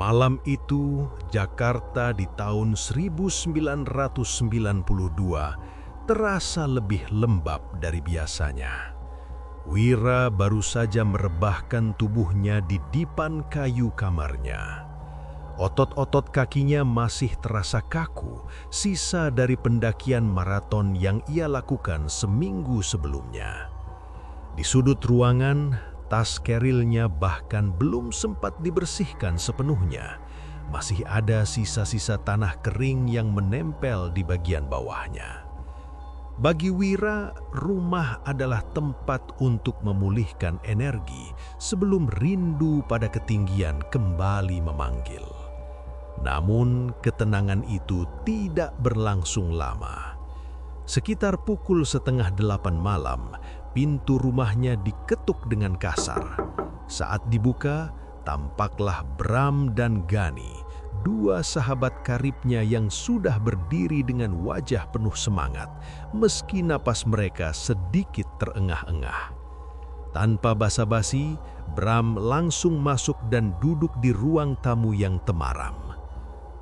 Malam itu, Jakarta di tahun 1992 terasa lebih lembab dari biasanya. Wira baru saja merebahkan tubuhnya di dipan kayu kamarnya. Otot-otot kakinya masih terasa kaku, sisa dari pendakian maraton yang ia lakukan seminggu sebelumnya. Di sudut ruangan, tas kerilnya bahkan belum sempat dibersihkan sepenuhnya. Masih ada sisa-sisa tanah kering yang menempel di bagian bawahnya. Bagi Wira, rumah adalah tempat untuk memulihkan energi sebelum rindu pada ketinggian kembali memanggil. Namun, ketenangan itu tidak berlangsung lama. Sekitar pukul 7:30 malam, pintu rumahnya diketuk dengan kasar. Saat dibuka, tampaklah Bram dan Gani, dua sahabat karibnya yang sudah berdiri dengan wajah penuh semangat, meski napas mereka sedikit terengah-engah. Tanpa basa-basi, Bram langsung masuk dan duduk di ruang tamu yang temaram.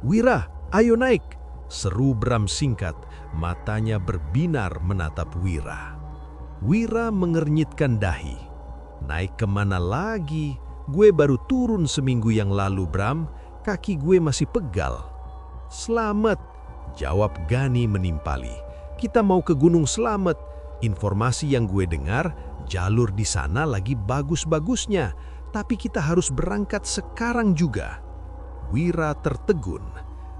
"Wira, ayo naik!" seru Bram singkat, matanya berbinar menatap Wira. Wira mengernyitkan dahi. "Naik kemana lagi? Gue baru turun seminggu yang lalu, Bram. Kaki gue masih pegal." "Slamet," jawab Gani menimpali. "Kita mau ke Gunung Slamet. Informasi yang gue dengar, jalur di sana lagi bagus-bagusnya. Tapi kita harus berangkat sekarang juga." Wira tertegun.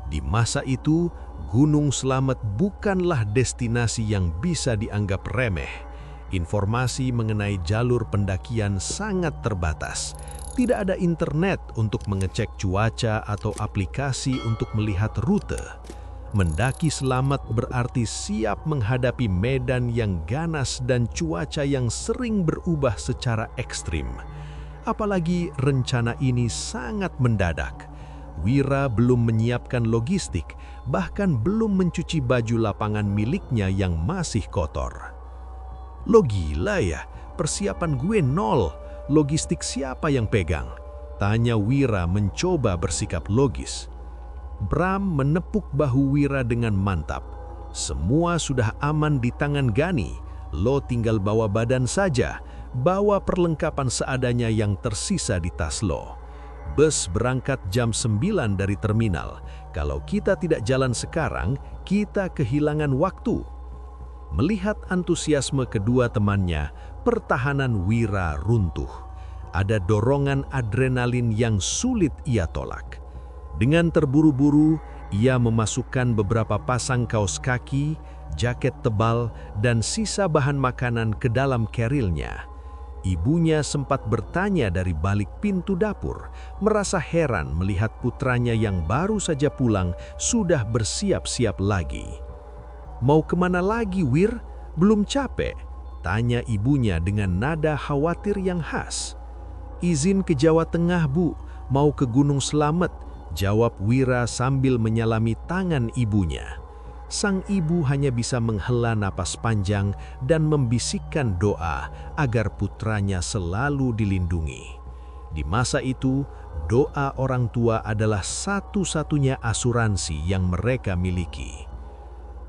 Di masa itu, Gunung Slamet bukanlah destinasi yang bisa dianggap remeh. Informasi mengenai jalur pendakian sangat terbatas. Tidak ada internet untuk mengecek cuaca atau aplikasi untuk melihat rute. Mendaki Slamet berarti siap menghadapi medan yang ganas dan cuaca yang sering berubah secara ekstrim. Apalagi rencana ini sangat mendadak. Wira belum menyiapkan logistik, bahkan belum mencuci baju lapangan miliknya yang masih kotor. "Lo gila ya? Persiapan gue nol. Logistik siapa yang pegang?" tanya Wira mencoba bersikap logis. Bram menepuk bahu Wira dengan mantap. "Semua sudah aman di tangan Gani. Lo tinggal bawa badan saja. Bawa perlengkapan seadanya yang tersisa di tas lo. Bus berangkat jam 9 dari terminal. Kalau kita tidak jalan sekarang, kita kehilangan waktu." Melihat antusiasme kedua temannya, pertahanan Wira runtuh. Ada dorongan adrenalin yang sulit ia tolak. Dengan terburu-buru, ia memasukkan beberapa pasang kaos kaki, jaket tebal, dan sisa bahan makanan ke dalam kerilnya. Ibunya sempat bertanya dari balik pintu dapur, merasa heran melihat putranya yang baru saja pulang sudah bersiap-siap lagi. "Mau kemana lagi, Wir? Belum capek?" tanya ibunya dengan nada khawatir yang khas. "Izin ke Jawa Tengah, Bu. Mau ke Gunung Slamet," jawab Wira sambil menyalami tangan ibunya. Sang ibu hanya bisa menghela napas panjang dan membisikkan doa agar putranya selalu dilindungi. Di masa itu, doa orang tua adalah satu-satunya asuransi yang mereka miliki.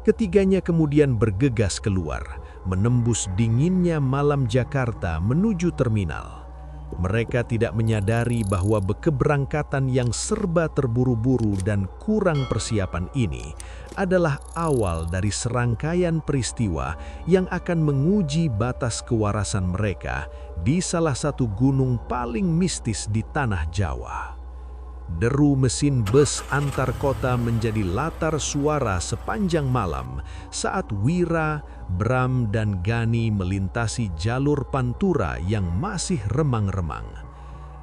Ketiganya kemudian bergegas keluar, menembus dinginnya malam Jakarta menuju terminal. Mereka tidak menyadari bahwa keberangkatan yang serba terburu-buru dan kurang persiapan ini adalah awal dari serangkaian peristiwa yang akan menguji batas kewarasan mereka di salah satu gunung paling mistis di tanah Jawa. Deru mesin bus antar kota menjadi latar suara sepanjang malam saat Wira, Bram, dan Gani melintasi jalur pantura yang masih remang-remang.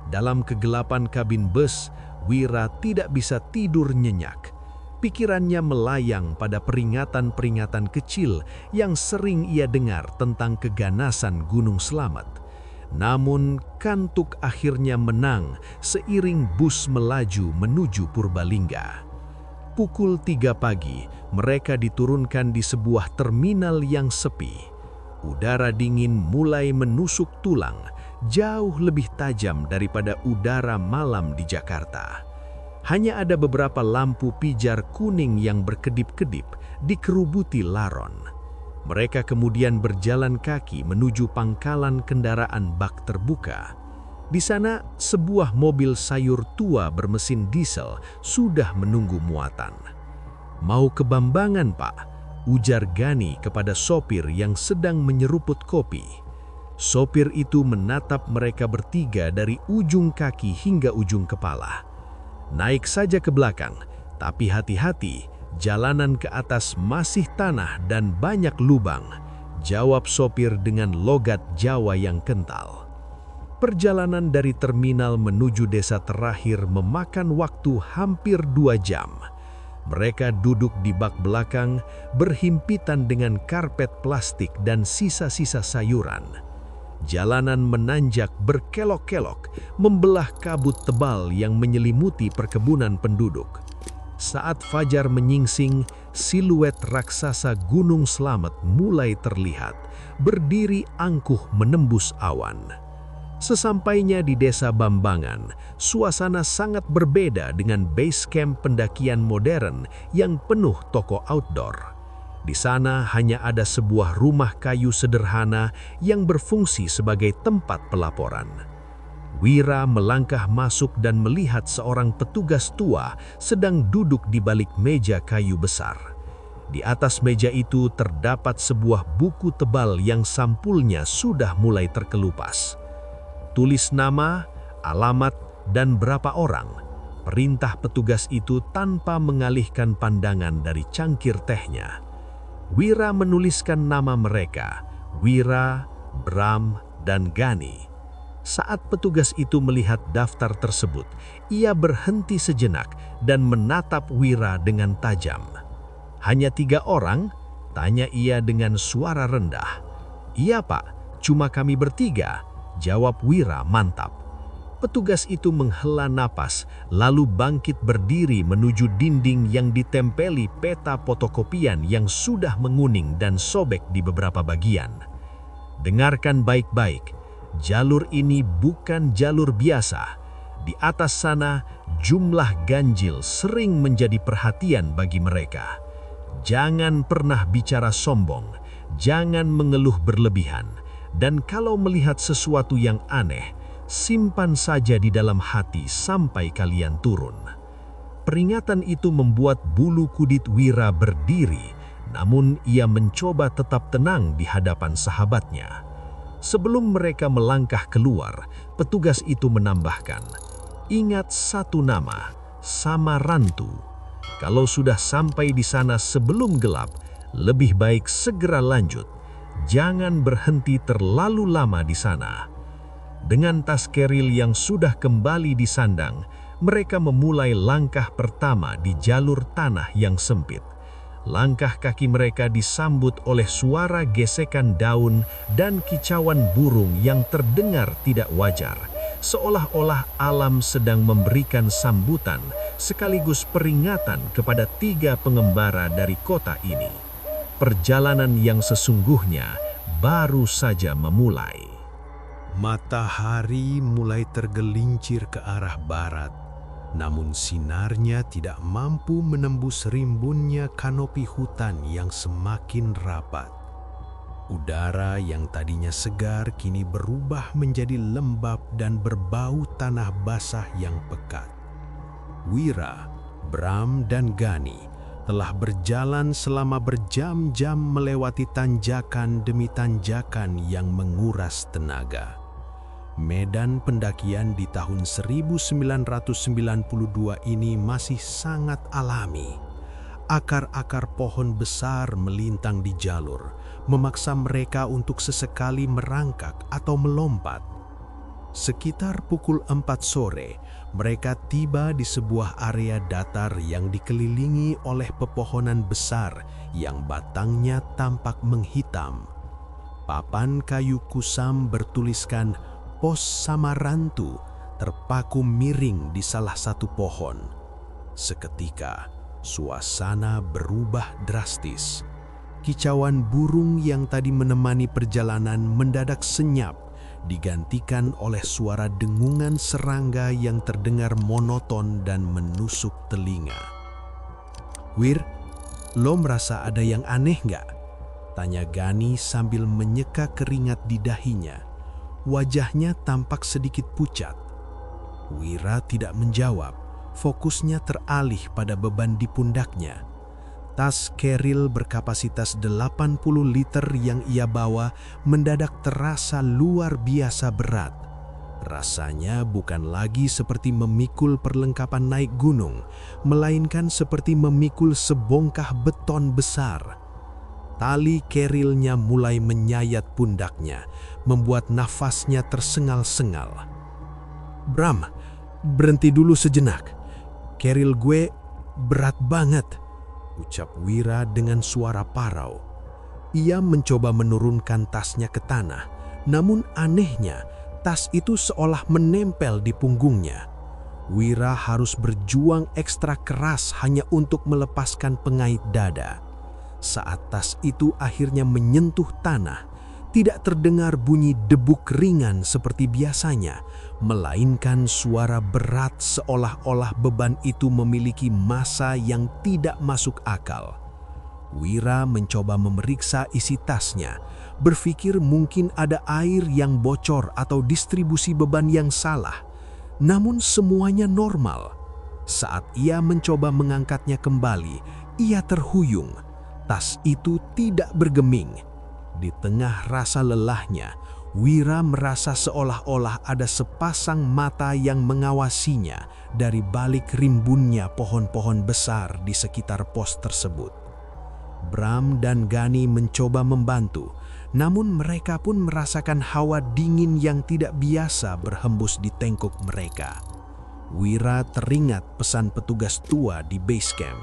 Dalam kegelapan kabin bus, Wira tidak bisa tidur nyenyak. Pikirannya melayang pada peringatan-peringatan kecil yang sering ia dengar tentang keganasan Gunung Slamet. Namun, kantuk akhirnya menang seiring bus melaju menuju Purbalingga. Pukul 3 pagi, mereka diturunkan di sebuah terminal yang sepi. Udara dingin mulai menusuk tulang, jauh lebih tajam daripada udara malam di Jakarta. Hanya ada beberapa lampu pijar kuning yang berkedip-kedip dikerubuti laron. Mereka kemudian berjalan kaki menuju pangkalan kendaraan bak terbuka. Di sana, sebuah mobil sayur tua bermesin diesel sudah menunggu muatan. "Mau ke Bambangan, Pak?" ujar Gani kepada sopir yang sedang menyeruput kopi. Sopir itu menatap mereka bertiga dari ujung kaki hingga ujung kepala. "Naik saja ke belakang, tapi hati-hati, jalanan ke atas masih tanah dan banyak lubang," jawab sopir dengan logat Jawa yang kental. Perjalanan dari terminal menuju desa terakhir memakan waktu hampir 2 jam. Mereka duduk di bak belakang, berhimpitan dengan karpet plastik dan sisa-sisa sayuran. Jalanan menanjak berkelok-kelok, membelah kabut tebal yang menyelimuti perkebunan penduduk. Saat fajar menyingsing, siluet raksasa Gunung Slamet mulai terlihat, berdiri angkuh menembus awan. Sesampainya di desa Bambangan, suasana sangat berbeda dengan base camp pendakian modern yang penuh toko outdoor. Di sana hanya ada sebuah rumah kayu sederhana yang berfungsi sebagai tempat pelaporan. Wira melangkah masuk dan melihat seorang petugas tua sedang duduk di balik meja kayu besar. Di atas meja itu terdapat sebuah buku tebal yang sampulnya sudah mulai terkelupas. Tulis nama, alamat, dan berapa orang. Perintah petugas itu tanpa mengalihkan pandangan dari cangkir tehnya. Wira menuliskan nama mereka, Wira, Bram, dan Gani. Saat petugas itu melihat daftar tersebut, ia berhenti sejenak dan menatap Wira dengan tajam. "Hanya 3 orang?" tanya ia dengan suara rendah. "Iya, Pak, cuma kami bertiga," jawab Wira mantap. Petugas itu menghela napas, lalu bangkit berdiri menuju dinding yang ditempeli peta fotokopian yang sudah menguning dan sobek di beberapa bagian. "Dengarkan baik-baik, jalur ini bukan jalur biasa. Di atas sana, jumlah ganjil sering menjadi perhatian bagi mereka. Jangan pernah bicara sombong, jangan mengeluh berlebihan. Dan kalau melihat sesuatu yang aneh, simpan saja di dalam hati sampai kalian turun." Peringatan itu membuat bulu kudit Wira berdiri, namun ia mencoba tetap tenang di hadapan sahabatnya. Sebelum mereka melangkah keluar, petugas itu menambahkan, "Ingat satu nama, Samarantu. Kalau sudah sampai di sana sebelum gelap, lebih baik segera lanjut. Jangan berhenti terlalu lama di sana." Dengan tas keril yang sudah kembali disandang, mereka memulai langkah pertama di jalur tanah yang sempit. Langkah kaki mereka disambut oleh suara gesekan daun dan kicauan burung yang terdengar tidak wajar, seolah-olah alam sedang memberikan sambutan sekaligus peringatan kepada 3 pengembara dari kota ini. Perjalanan yang sesungguhnya baru saja memulai. Matahari mulai tergelincir ke arah barat, namun sinarnya tidak mampu menembus rimbunnya kanopi hutan yang semakin rapat. Udara yang tadinya segar kini berubah menjadi lembab dan berbau tanah basah yang pekat. Wira, Bram, dan Gani telah berjalan selama berjam-jam melewati tanjakan demi tanjakan yang menguras tenaga. Medan pendakian di tahun 1992 ini masih sangat alami. Akar-akar pohon besar melintang di jalur, memaksa mereka untuk sesekali merangkak atau melompat. Sekitar pukul 4 sore, mereka tiba di sebuah area datar yang dikelilingi oleh pepohonan besar yang batangnya tampak menghitam. Papan kayu kusam bertuliskan Pos Samarantu terpaku miring di salah satu pohon. Seketika, suasana berubah drastis. Kicauan burung yang tadi menemani perjalanan mendadak senyap digantikan oleh suara dengungan serangga yang terdengar monoton dan menusuk telinga. "Wir, lo merasa ada yang aneh nggak?" tanya Gani sambil menyeka keringat di dahinya. Wajahnya tampak sedikit pucat. Wira tidak menjawab, fokusnya teralih pada beban di pundaknya. Tas keril berkapasitas 80 liter yang ia bawa mendadak terasa luar biasa berat. Rasanya bukan lagi seperti memikul perlengkapan naik gunung, melainkan seperti memikul sebongkah beton besar. Tali kerilnya mulai menyayat pundaknya, membuat nafasnya tersengal-sengal. "Bram, berhenti dulu sejenak. Keril gue berat banget," ucap Wira dengan suara parau. Ia mencoba menurunkan tasnya ke tanah, namun anehnya tas itu seolah menempel di punggungnya. Wira harus berjuang ekstra keras hanya untuk melepaskan pengait dada. Saat tas itu akhirnya menyentuh tanah, tidak terdengar bunyi debuk ringan seperti biasanya, melainkan suara berat seolah-olah beban itu memiliki massa yang tidak masuk akal. Wira mencoba memeriksa isi tasnya, berpikir mungkin ada air yang bocor atau distribusi beban yang salah. Namun semuanya normal. Saat ia mencoba mengangkatnya kembali, ia terhuyung. Tas itu tidak bergeming. Di tengah rasa lelahnya, Wira merasa seolah-olah ada sepasang mata yang mengawasinya dari balik rimbunnya pohon-pohon besar di sekitar pos tersebut. Bram dan Gani mencoba membantu, namun mereka pun merasakan hawa dingin yang tidak biasa berhembus di tengkuk mereka. Wira teringat pesan petugas tua di base camp.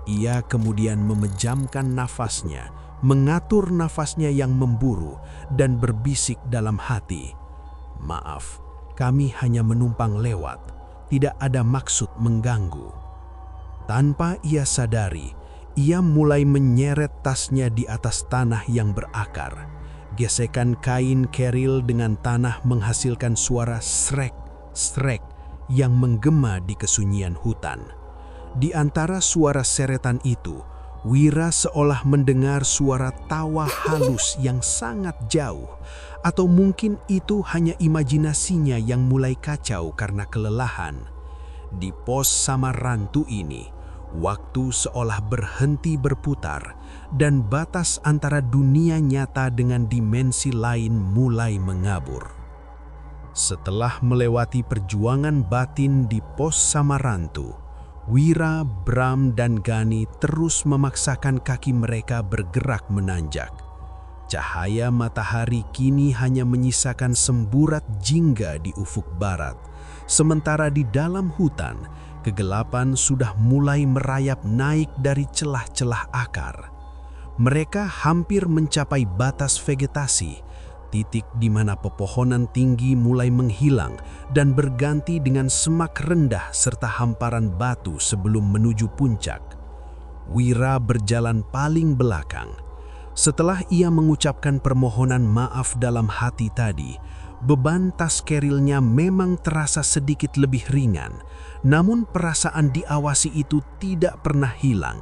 Ia kemudian memejamkan nafasnya, mengatur nafasnya yang memburu, dan berbisik dalam hati, "Maaf, kami hanya menumpang lewat, tidak ada maksud mengganggu." Tanpa ia sadari, ia mulai menyeret tasnya di atas tanah yang berakar. Gesekan kain keril dengan tanah menghasilkan suara srek-srek yang menggema di kesunyian hutan. Di antara suara seretan itu, Wira seolah mendengar suara tawa halus yang sangat jauh, atau mungkin itu hanya imajinasinya yang mulai kacau karena kelelahan. Di pos Samarantu ini, waktu seolah berhenti berputar, dan batas antara dunia nyata dengan dimensi lain mulai mengabur. Setelah melewati perjuangan batin di pos Samarantu, Wira, Bram, dan Gani terus memaksakan kaki mereka bergerak menanjak. Cahaya matahari kini hanya menyisakan semburat jingga di ufuk barat, sementara di dalam hutan, kegelapan sudah mulai merayap naik dari celah-celah akar. Mereka hampir mencapai batas vegetasi, titik di mana pepohonan tinggi mulai menghilang dan berganti dengan semak rendah serta hamparan batu sebelum menuju puncak. Wira berjalan paling belakang. Setelah ia mengucapkan permohonan maaf dalam hati tadi, beban tas kerilnya memang terasa sedikit lebih ringan, namun perasaan diawasi itu tidak pernah hilang.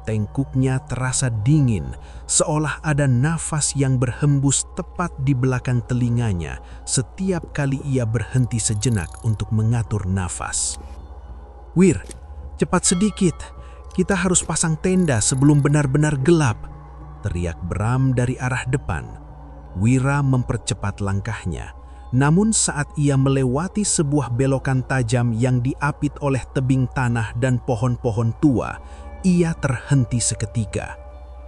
Tengkuknya terasa dingin, seolah ada nafas yang berhembus tepat di belakang telinganya setiap kali ia berhenti sejenak untuk mengatur nafas. "Wir, cepat sedikit. Kita harus pasang tenda sebelum benar-benar gelap," teriak Bram dari arah depan. Wira mempercepat langkahnya. Namun saat ia melewati sebuah belokan tajam yang diapit oleh tebing tanah dan pohon-pohon tua, ia terhenti seketika.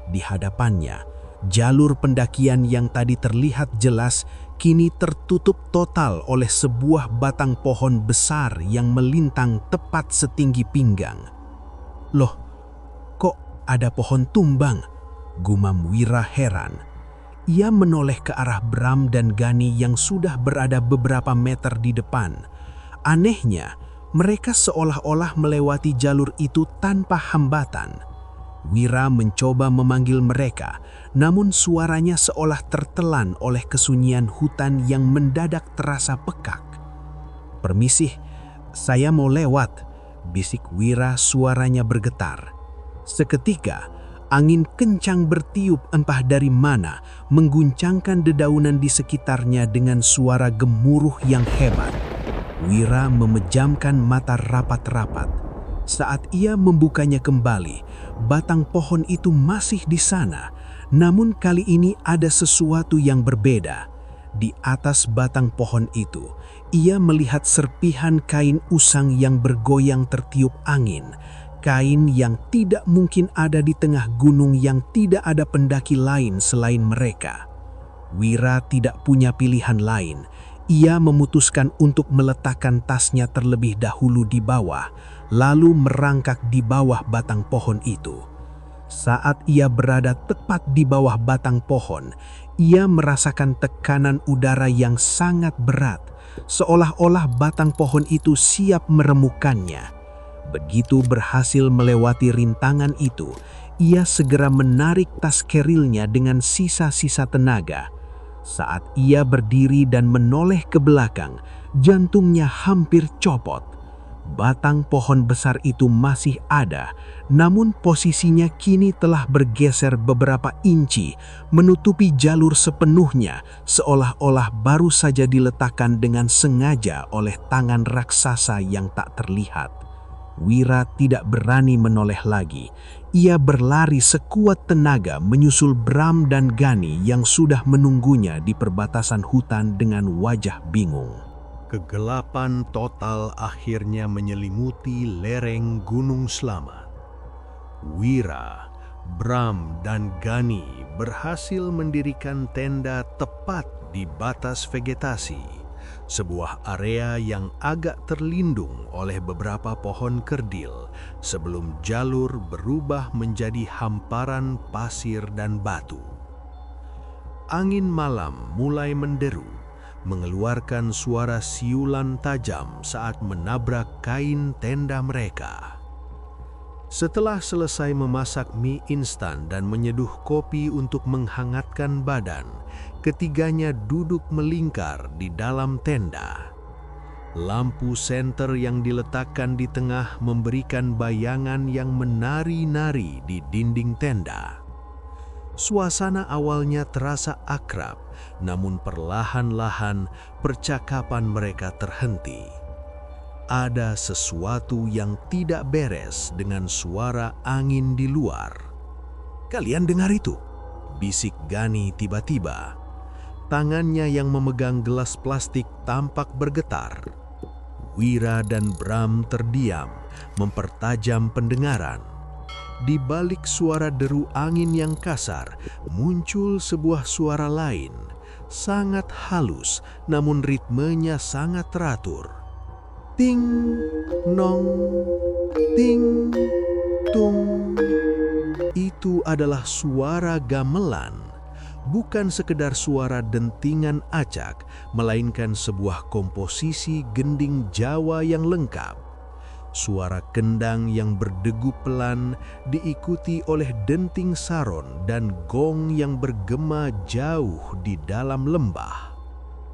Di hadapannya, jalur pendakian yang tadi terlihat jelas kini tertutup total oleh sebuah batang pohon besar yang melintang tepat setinggi pinggang. "Loh, kok ada pohon tumbang?" gumam Wira heran. Ia menoleh ke arah Bram dan Gani yang sudah berada beberapa meter di depan. Anehnya, mereka seolah-olah melewati jalur itu tanpa hambatan. Wira mencoba memanggil mereka, namun suaranya seolah tertelan oleh kesunyian hutan yang mendadak terasa pekak. "Permisi, saya mau lewat," bisik Wira, suaranya bergetar. Seketika, angin kencang bertiup entah dari mana, mengguncangkan dedaunan di sekitarnya dengan suara gemuruh yang hebat. Wira memejamkan mata rapat-rapat. Saat ia membukanya kembali, batang pohon itu masih di sana, namun kali ini ada sesuatu yang berbeda. Di atas batang pohon itu, ia melihat serpihan kain usang yang bergoyang tertiup angin. Kain yang tidak mungkin ada di tengah gunung yang tidak ada pendaki lain selain mereka. Wira tidak punya pilihan lain. Ia memutuskan untuk meletakkan tasnya terlebih dahulu di bawah, lalu merangkak di bawah batang pohon itu. Saat ia berada tepat di bawah batang pohon, ia merasakan tekanan udara yang sangat berat, seolah-olah batang pohon itu siap meremukannya. Begitu berhasil melewati rintangan itu, ia segera menarik tas kerilnya dengan sisa-sisa tenaga. Saat ia berdiri dan menoleh ke belakang, jantungnya hampir copot. Batang pohon besar itu masih ada, namun posisinya kini telah bergeser beberapa inci, menutupi jalur sepenuhnya, seolah-olah baru saja diletakkan dengan sengaja oleh tangan raksasa yang tak terlihat. Wira tidak berani menoleh lagi. Ia berlari sekuat tenaga menyusul Bram dan Gani yang sudah menunggunya di perbatasan hutan dengan wajah bingung. Kegelapan total akhirnya menyelimuti lereng Gunung Slamet. Wira, Bram, dan Gani berhasil mendirikan tenda tepat di batas vegetasi, sebuah area yang agak terlindung oleh beberapa pohon kerdil sebelum jalur berubah menjadi hamparan pasir dan batu. Angin malam mulai menderu, mengeluarkan suara siulan tajam saat menabrak kain tenda mereka. Setelah selesai memasak mie instan dan menyeduh kopi untuk menghangatkan badan, ketiganya duduk melingkar di dalam tenda. Lampu senter yang diletakkan di tengah memberikan bayangan yang menari-nari di dinding tenda. Suasana awalnya terasa akrab, namun perlahan-lahan percakapan mereka terhenti. Ada sesuatu yang tidak beres dengan suara angin di luar. "Kalian dengar itu?" bisik Gani tiba-tiba. Tangannya yang memegang gelas plastik tampak bergetar. Wira dan Bram terdiam, mempertajam pendengaran. Di balik suara deru angin yang kasar, muncul sebuah suara lain, sangat halus namun ritmenya sangat teratur. Ting, nong, ting, tung. Itu adalah suara gamelan, bukan sekedar suara dentingan acak, melainkan sebuah komposisi gending Jawa yang lengkap. Suara kendang yang berdegu pelan diikuti oleh denting saron dan gong yang bergema jauh di dalam lembah.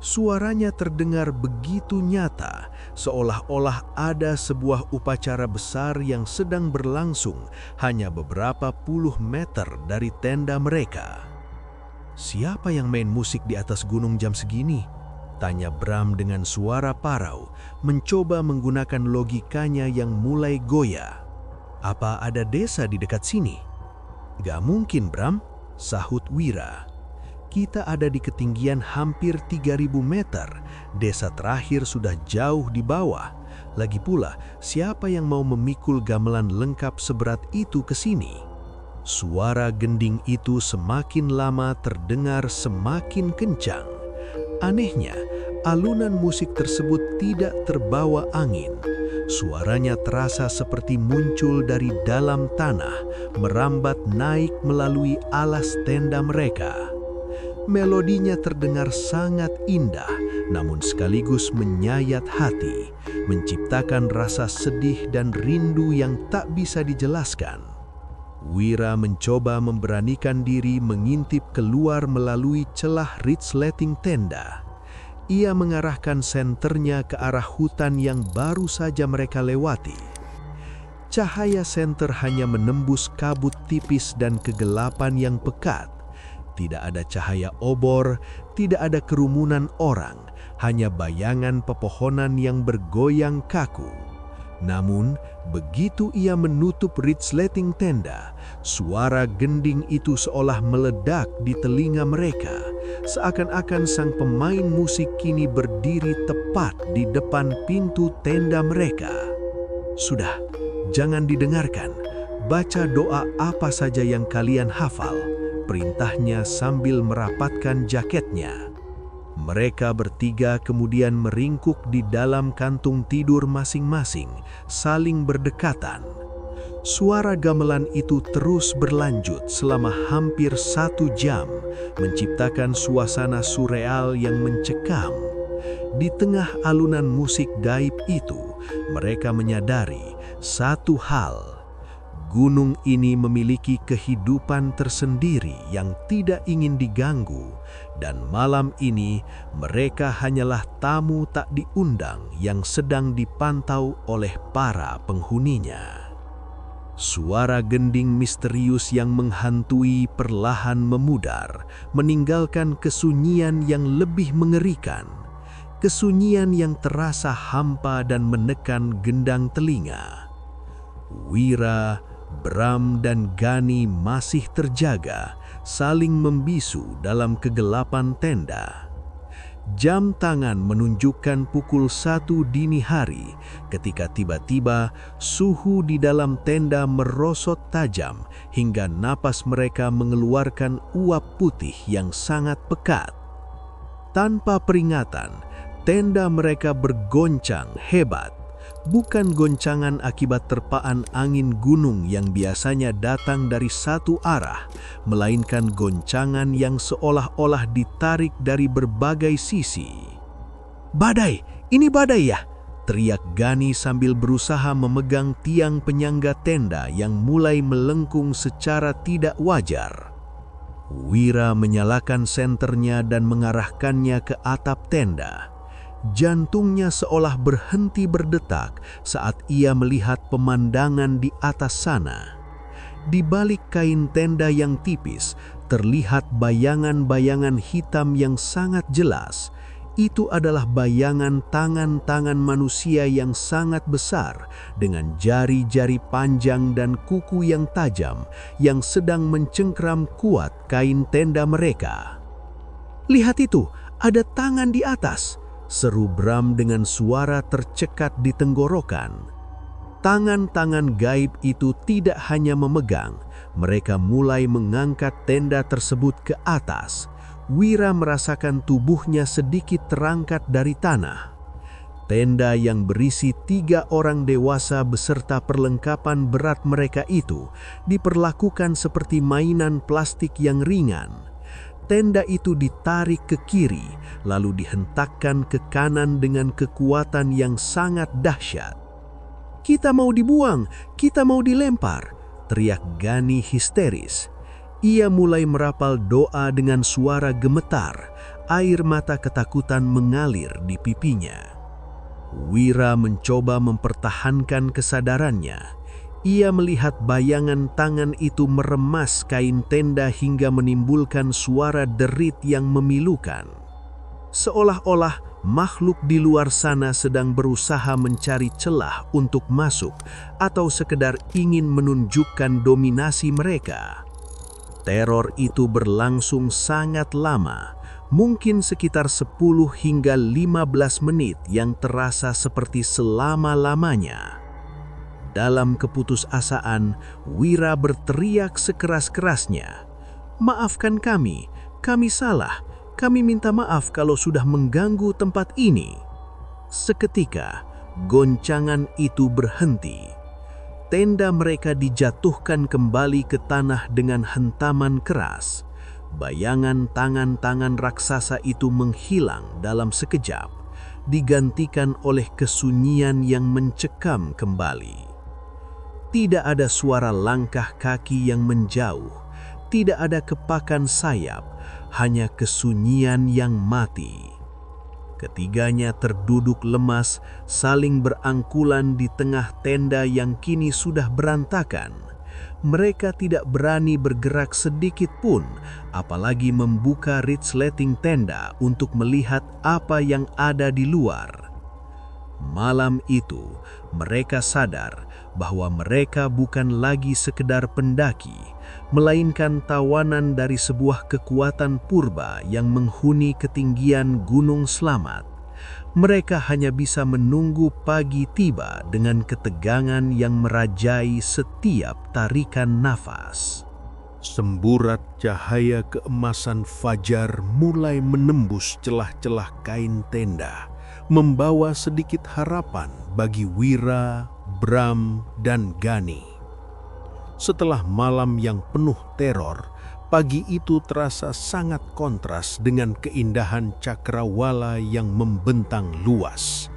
Suaranya terdengar begitu nyata, seolah-olah ada sebuah upacara besar yang sedang berlangsung hanya beberapa puluh meter dari tenda mereka. "Siapa yang main musik di atas gunung jam segini?" tanya Bram dengan suara parau, mencoba menggunakan logikanya yang mulai goyah. "Apa ada desa di dekat sini?" "Gak mungkin, Bram," sahut Wira. "Kita ada di ketinggian hampir 3.000 meter. Desa terakhir sudah jauh di bawah. Lagi pula, siapa yang mau memikul gamelan lengkap seberat itu ke sini?" Suara gending itu semakin lama terdengar semakin kencang. Anehnya, alunan musik tersebut tidak terbawa angin. Suaranya terasa seperti muncul dari dalam tanah, merambat naik melalui alas tenda mereka. Melodinya terdengar sangat indah, namun sekaligus menyayat hati, menciptakan rasa sedih dan rindu yang tak bisa dijelaskan. Wira mencoba memberanikan diri mengintip keluar melalui celah resleting tenda. Ia mengarahkan senternya ke arah hutan yang baru saja mereka lewati. Cahaya senter hanya menembus kabut tipis dan kegelapan yang pekat. Tidak ada cahaya obor, tidak ada kerumunan orang, hanya bayangan pepohonan yang bergoyang kaku. Namun, begitu ia menutup resleting tenda, suara gending itu seolah meledak di telinga mereka, seakan-akan sang pemain musik kini berdiri tepat di depan pintu tenda mereka. "Sudah, jangan didengarkan. Baca doa apa saja yang kalian hafal," perintahnya sambil merapatkan jaketnya. Mereka bertiga kemudian meringkuk di dalam kantung tidur masing-masing, saling berdekatan. Suara gamelan itu terus berlanjut selama hampir 1 jam, menciptakan suasana surreal yang mencekam. Di tengah alunan musik gaib itu, mereka menyadari satu hal. Gunung ini memiliki kehidupan tersendiri yang tidak ingin diganggu, dan malam ini mereka hanyalah tamu tak diundang yang sedang dipantau oleh para penghuninya. Suara gending misterius yang menghantui perlahan memudar, meninggalkan kesunyian yang lebih mengerikan. Kesunyian yang terasa hampa dan menekan gendang telinga. Wira, Bram dan Gani masih terjaga, saling membisu dalam kegelapan tenda. Jam tangan menunjukkan pukul 1 dini hari ketika tiba-tiba suhu di dalam tenda merosot tajam hingga napas mereka mengeluarkan uap putih yang sangat pekat. Tanpa peringatan, tenda mereka bergoncang hebat. Bukan goncangan akibat terpaan angin gunung yang biasanya datang dari satu arah, melainkan goncangan yang seolah-olah ditarik dari berbagai sisi. "Badai! Ini badai ya!" teriak Gani sambil berusaha memegang tiang penyangga tenda yang mulai melengkung secara tidak wajar. Wira menyalakan senternya dan mengarahkannya ke atap tenda. Jantungnya seolah berhenti berdetak saat ia melihat pemandangan di atas sana. Di balik kain tenda yang tipis, terlihat bayangan-bayangan hitam yang sangat jelas. Itu adalah bayangan tangan-tangan manusia yang sangat besar dengan jari-jari panjang dan kuku yang tajam yang sedang mencengkram kuat kain tenda mereka. "Lihat itu, ada tangan di atas!" seru Bram dengan suara tercekat di tenggorokan. Tangan-tangan gaib itu tidak hanya memegang, mereka mulai mengangkat tenda tersebut ke atas. Wira merasakan tubuhnya sedikit terangkat dari tanah. Tenda yang berisi 3 orang dewasa beserta perlengkapan berat mereka itu diperlakukan seperti mainan plastik yang ringan. Tenda itu ditarik ke kiri, lalu dihentakkan ke kanan dengan kekuatan yang sangat dahsyat. "Kita mau dibuang, kita mau dilempar!" teriak Gani histeris. Ia mulai merapal doa dengan suara gemetar, air mata ketakutan mengalir di pipinya. Wira mencoba mempertahankan kesadarannya. Ia melihat bayangan tangan itu meremas kain tenda hingga menimbulkan suara derit yang memilukan. Seolah-olah makhluk di luar sana sedang berusaha mencari celah untuk masuk atau sekedar ingin menunjukkan dominasi mereka. Teror itu berlangsung sangat lama, mungkin sekitar 10 hingga 15 menit yang terasa seperti selama-lamanya. Dalam keputusasaan, Wira berteriak sekeras-kerasnya, "Maafkan kami salah, kami minta maaf kalau sudah mengganggu tempat ini." Seketika, goncangan itu berhenti. Tenda mereka dijatuhkan kembali ke tanah dengan hentaman keras. Bayangan tangan-tangan raksasa itu menghilang dalam sekejap, digantikan oleh kesunyian yang mencekam kembali. Tidak ada suara langkah kaki yang menjauh, tidak ada kepakan sayap, hanya kesunyian yang mati. Ketiganya terduduk lemas, saling berangkulan di tengah tenda yang kini sudah berantakan. Mereka tidak berani bergerak sedikit pun, apalagi membuka resleting tenda untuk melihat apa yang ada di luar. Malam itu, mereka sadar bahwa mereka bukan lagi sekedar pendaki, melainkan tawanan dari sebuah kekuatan purba yang menghuni ketinggian Gunung Slamet. Mereka hanya bisa menunggu pagi tiba dengan ketegangan yang merajai setiap tarikan nafas. Semburat cahaya keemasan fajar mulai menembus celah-celah kain tenda, membawa sedikit harapan bagi Wira, Bram, dan Gani. Setelah malam yang penuh teror, pagi itu terasa sangat kontras dengan keindahan cakrawala yang membentang luas.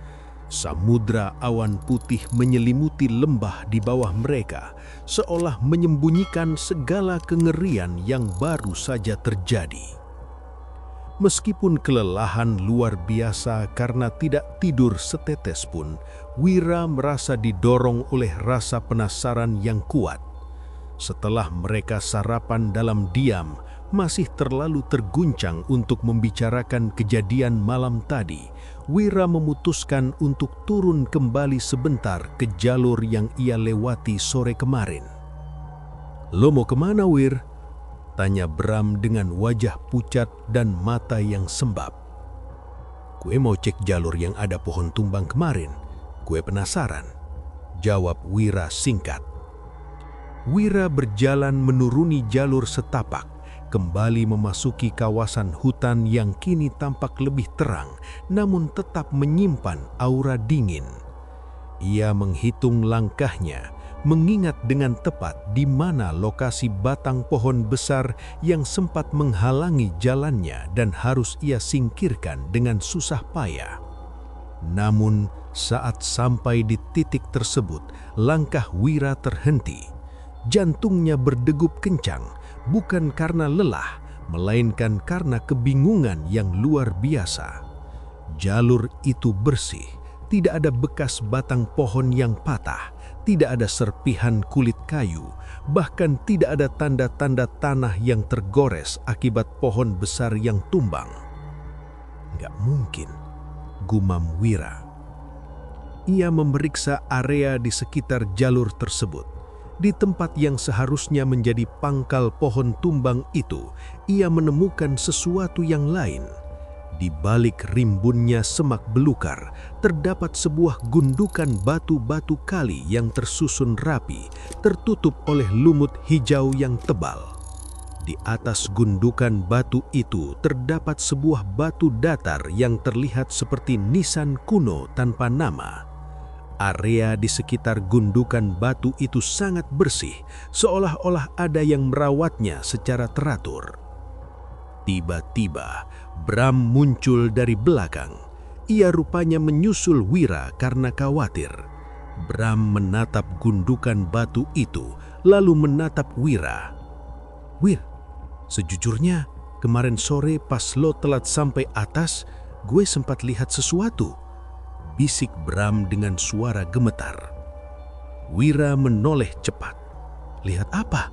Samudra awan putih menyelimuti lembah di bawah mereka, seolah menyembunyikan segala kengerian yang baru saja terjadi. Meskipun kelelahan luar biasa karena tidak tidur setetes pun, Wira merasa didorong oleh rasa penasaran yang kuat. Setelah mereka sarapan dalam diam, masih terlalu terguncang untuk membicarakan kejadian malam tadi, Wira memutuskan untuk turun kembali sebentar ke jalur yang ia lewati sore kemarin. "Lo mau kemana, Wir?" tanya Bram dengan wajah pucat dan mata yang sembab. "Gue mau cek jalur yang ada pohon tumbang kemarin. Gue penasaran," jawab Wira singkat. Wira berjalan menuruni jalur setapak, kembali memasuki kawasan hutan yang kini tampak lebih terang, namun tetap menyimpan aura dingin. Ia menghitung langkahnya, mengingat dengan tepat di mana lokasi batang pohon besar yang sempat menghalangi jalannya dan harus ia singkirkan dengan susah payah. Namun, saat sampai di titik tersebut, langkah Wira terhenti. Jantungnya berdegup kencang, bukan karena lelah, melainkan karena kebingungan yang luar biasa. Jalur itu bersih, tidak ada bekas batang pohon yang patah, tidak ada serpihan kulit kayu, bahkan tidak ada tanda-tanda tanah yang tergores akibat pohon besar yang tumbang. "Nggak mungkin," gumam Wira. Ia memeriksa area di sekitar jalur tersebut. Di tempat yang seharusnya menjadi pangkal pohon tumbang itu, ia menemukan sesuatu yang lain. Di balik rimbunnya semak belukar, terdapat sebuah gundukan batu-batu kali yang tersusun rapi, tertutup oleh lumut hijau yang tebal. Di atas gundukan batu itu terdapat sebuah batu datar yang terlihat seperti nisan kuno tanpa nama. Area di sekitar gundukan batu itu sangat bersih, seolah-olah ada yang merawatnya secara teratur. Tiba-tiba, Bram muncul dari belakang. Ia rupanya menyusul Wira karena khawatir. Bram menatap gundukan batu itu, lalu menatap Wira. "Wir, sejujurnya kemarin sore pas lo telat sampai atas, gue sempat lihat sesuatu," bisik Bram dengan suara gemetar. Wira menoleh cepat. "Lihat apa?"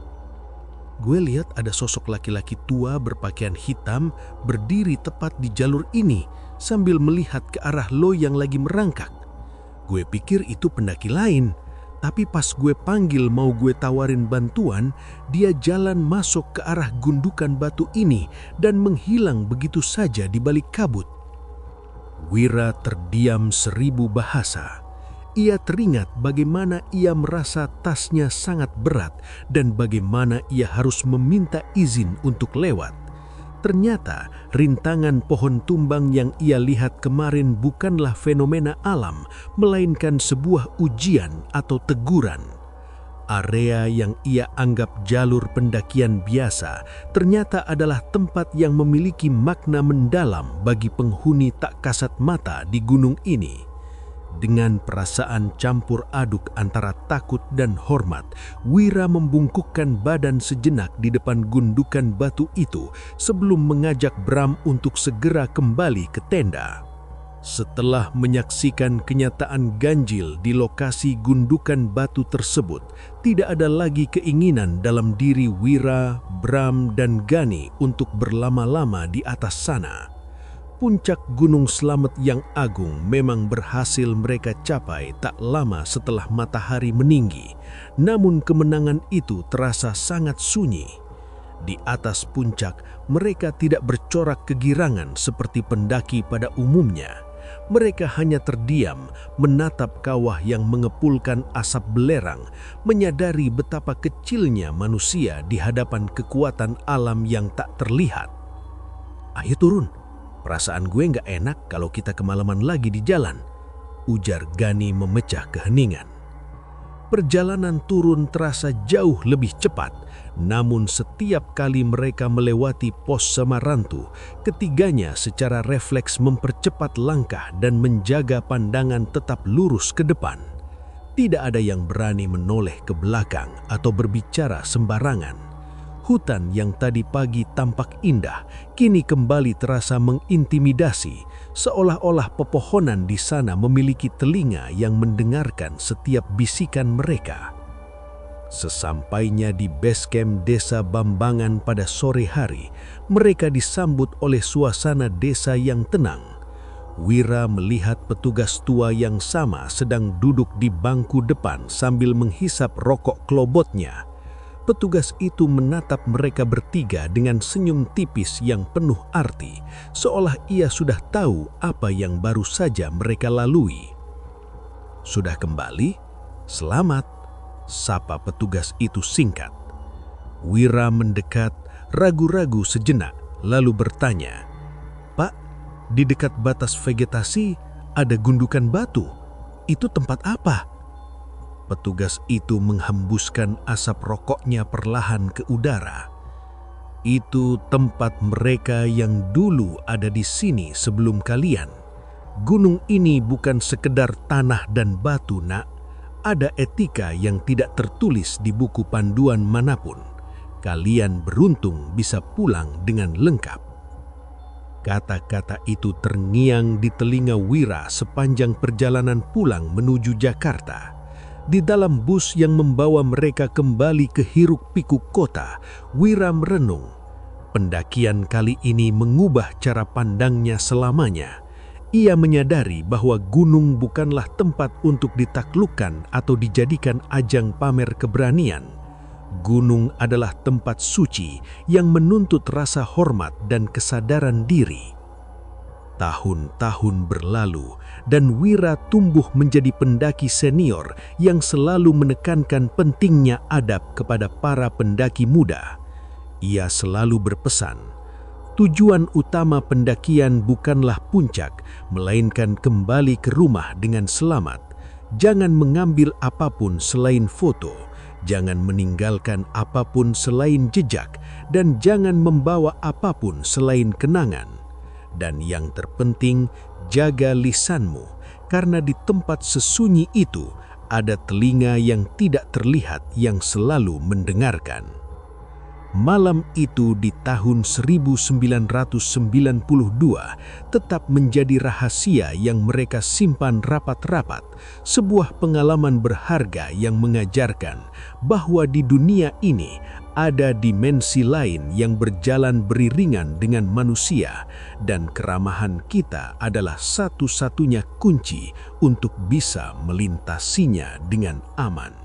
"Gue lihat ada sosok laki-laki tua berpakaian hitam berdiri tepat di jalur ini sambil melihat ke arah lo yang lagi merangkak. Gue pikir itu pendaki lain, tapi pas gue panggil mau gue tawarin bantuan, dia jalan masuk ke arah gundukan batu ini dan menghilang begitu saja di balik kabut." Wira terdiam 1000 bahasa. Ia teringat bagaimana ia merasa tasnya sangat berat dan bagaimana ia harus meminta izin untuk lewat. Ternyata rintangan pohon tumbang yang ia lihat kemarin bukanlah fenomena alam, melainkan sebuah ujian atau teguran. Area yang ia anggap jalur pendakian biasa ternyata adalah tempat yang memiliki makna mendalam bagi penghuni tak kasat mata di gunung ini. Dengan perasaan campur aduk antara takut dan hormat, Wira membungkukkan badan sejenak di depan gundukan batu itu sebelum mengajak Bram untuk segera kembali ke tenda. Setelah menyaksikan kenyataan ganjil di lokasi gundukan batu tersebut, tidak ada lagi keinginan dalam diri Wira, Bram, dan Gani untuk berlama-lama di atas sana. Puncak Gunung Slamet yang agung memang berhasil mereka capai tak lama setelah matahari meninggi, namun kemenangan itu terasa sangat sunyi. Di atas puncak, mereka tidak bercorak kegirangan seperti pendaki pada umumnya. Mereka hanya terdiam, menatap kawah yang mengepulkan asap belerang, menyadari betapa kecilnya manusia di hadapan kekuatan alam yang tak terlihat. "Ayo turun. Perasaan gue nggak enak kalau kita kemalaman lagi di jalan," ujar Gani memecah keheningan. Perjalanan turun terasa jauh lebih cepat, namun setiap kali mereka melewati pos Samarantu, ketiganya secara refleks mempercepat langkah dan menjaga pandangan tetap lurus ke depan. Tidak ada yang berani menoleh ke belakang atau berbicara sembarangan. Hutan yang tadi pagi tampak indah, kini kembali terasa mengintimidasi, seolah-olah pepohonan di sana memiliki telinga yang mendengarkan setiap bisikan mereka. Sesampainya di base camp desa Bambangan pada sore hari, mereka disambut oleh suasana desa yang tenang. Wira melihat petugas tua yang sama sedang duduk di bangku depan sambil menghisap rokok klobotnya. Petugas itu menatap mereka bertiga dengan senyum tipis yang penuh arti, seolah ia sudah tahu apa yang baru saja mereka lalui. "Sudah kembali? Selamat," sapa petugas itu singkat. Wira mendekat, ragu-ragu sejenak, lalu bertanya, "Pak, di dekat batas vegetasi ada gundukan batu. Itu tempat apa?" Petugas itu menghembuskan asap rokoknya perlahan ke udara. "Itu tempat mereka yang dulu ada di sini sebelum kalian. Gunung ini bukan sekedar tanah dan batu, Nak. Ada etika yang tidak tertulis di buku panduan manapun. Kalian beruntung bisa pulang dengan lengkap." Kata-kata itu terngiang di telinga Wira sepanjang perjalanan pulang menuju Jakarta. Di dalam bus yang membawa mereka kembali ke hiruk-pikuk kota, Wira merenung. Pendakian kali ini mengubah cara pandangnya selamanya. Ia menyadari bahwa gunung bukanlah tempat untuk ditaklukkan atau dijadikan ajang pamer keberanian. Gunung adalah tempat suci yang menuntut rasa hormat dan kesadaran diri. Tahun-tahun berlalu dan Wira tumbuh menjadi pendaki senior yang selalu menekankan pentingnya adab kepada para pendaki muda. Ia selalu berpesan, tujuan utama pendakian bukanlah puncak, melainkan kembali ke rumah dengan selamat. Jangan mengambil apapun selain foto, jangan meninggalkan apapun selain jejak, dan jangan membawa apapun selain kenangan. Dan yang terpenting, jaga lisanmu, karena di tempat sesunyi itu ada telinga yang tidak terlihat yang selalu mendengarkan. Malam itu di tahun 1992 tetap menjadi rahasia yang mereka simpan rapat-rapat, sebuah pengalaman berharga yang mengajarkan bahwa di dunia ini ada dimensi lain yang berjalan beriringan dengan manusia, dan keramahan kita adalah satu-satunya kunci untuk bisa melintasinya dengan aman.